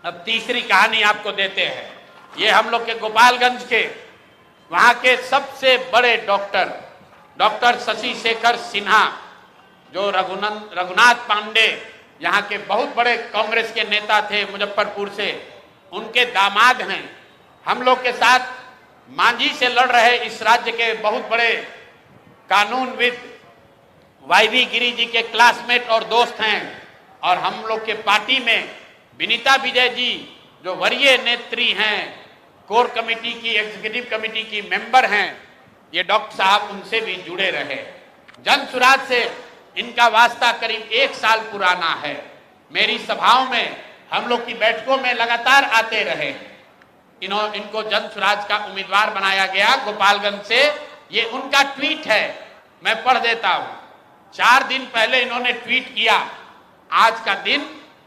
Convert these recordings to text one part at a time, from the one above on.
अब तीसरी कहानी आपको देते हैं। ये हम लोग के गोपालगंज के वहां के सबसे बड़े डॉक्टर शशि शेखर सिन्हा, जो रघुनाथ पांडे यहाँ के बहुत बड़े कांग्रेस के नेता थे मुजफ्फरपुर से, उनके दामाद हैं। हम लोग के साथ मांझी से लड़ रहे इस राज्य के बहुत बड़े कानूनविद वाईवी गिरी जी के क्लासमेट और दोस्त हैं। और हम लोग के पार्टी में विनीता विजय जी, जो वरीय नेत्री हैं, कोर कमेटी की, एग्जीक्यूटिव कमेटी की मेंबर हैं, ये डॉक्टर साहब उनसे भी जुड़े रहे। जन सुराज से इनका वास्ता करीब 1 साल पुराना है। मेरी सभाओं में, हम लोग की बैठकों में लगातार आते रहे। इनको जन सुराज का उम्मीदवार बनाया गया गोपालगंज से। ये उनका ट्वीट है, मैं पढ़ देता हूं। 4 दिन पहले इन्होंने ट्वीट किया, आज का दिन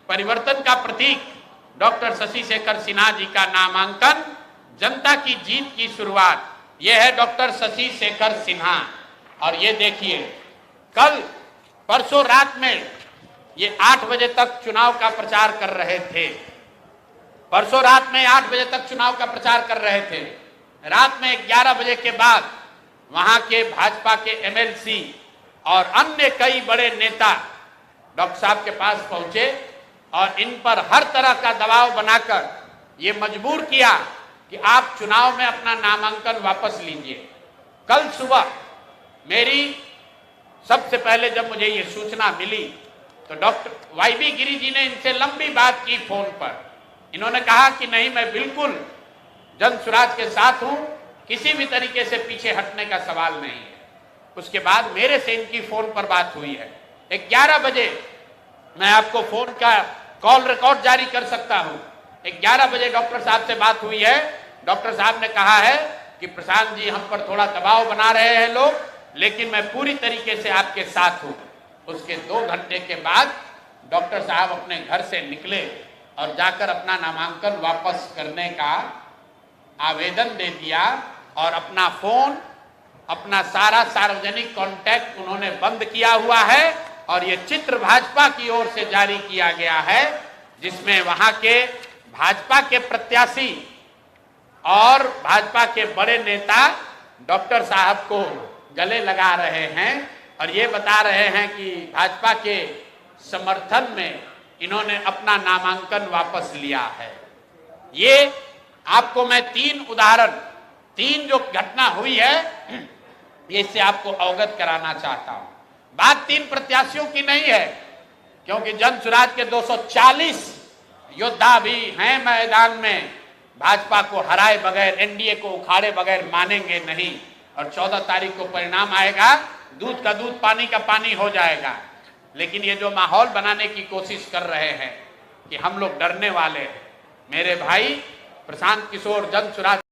परिवर्तन का प्रतीक डॉक्टर शशि शेखर सिन्हा जी का नामांकन, जनता की जीत की शुरुआत। यह है डॉक्टर शशि शेखर सिन्हा। और ये देखिए, कल परसों रात में ये 8 बजे तक चुनाव का प्रचार कर रहे थे। परसों रात में 8 बजे तक चुनाव का प्रचार कर रहे थे। रात में 11 बजे के बाद वहां के भाजपा के एमएलसी और अन्य कई बड़े नेता डॉक्टर साहब के पास पहुंचे और इन पर हर तरह का दबाव बनाकर ये मजबूर किया कि आप चुनाव में अपना नामांकन वापस लीजिए। कल सुबह मेरी सबसे पहले जब मुझे ये सूचना मिली तो डॉक्टर वाईवी गिरी जी ने इनसे लंबी बात की फोन पर। इन्होंने कहा कि नहीं, मैं बिल्कुल जन सुराज के साथ हूं, किसी भी तरीके से पीछे हटने का सवाल नहीं है। उसके बाद मेरे से इनकी फोन पर बात हुई है। 11 बजे मैं आपको फोन का कॉल रिकॉर्ड जारी कर सकता हूं। 11 बजे डॉक्टर साहब से बात हुई है। डॉक्टर साहब ने कहा है कि प्रशांत जी, हम पर थोड़ा दबाव बना रहे हैं लोग, लेकिन मैं पूरी तरीके से आपके साथ हूं। उसके 2 घंटे के बाद डॉक्टर साहब अपने घर से निकले और जाकर अपना नामांकन वापस करने का आवेदन दे दिया। और अपना फोन, अपना सारा सार्वजनिक कॉन्टैक्ट उन्होंने बंद किया हुआ है। और ये चित्र भाजपा की ओर से जारी किया गया है, जिसमें वहां के भाजपा के प्रत्याशी और भाजपा के बड़े नेता डॉक्टर साहब को गले लगा रहे हैं और ये बता रहे हैं कि भाजपा के समर्थन में इन्होंने अपना नामांकन वापस लिया है। ये आपको मैं 3 उदाहरण, 3 जो घटना हुई है, ये इससे आपको अवगत कराना चाहता हूं। बात 3 प्रत्याशियों की नहीं है, क्योंकि जन सुराज के 240 योद्धा भी हैं मैदान में। भाजपा को हराए बगैर, एनडीए को उखाड़े बगैर मानेंगे नहीं। और 14 तारीख को परिणाम आएगा, दूध का दूध, पानी का पानी हो जाएगा। लेकिन ये जो माहौल बनाने की कोशिश कर रहे हैं कि हम लोग डरने वाले हैं, मेरे भाई प्रशांत किशोर जन सुराज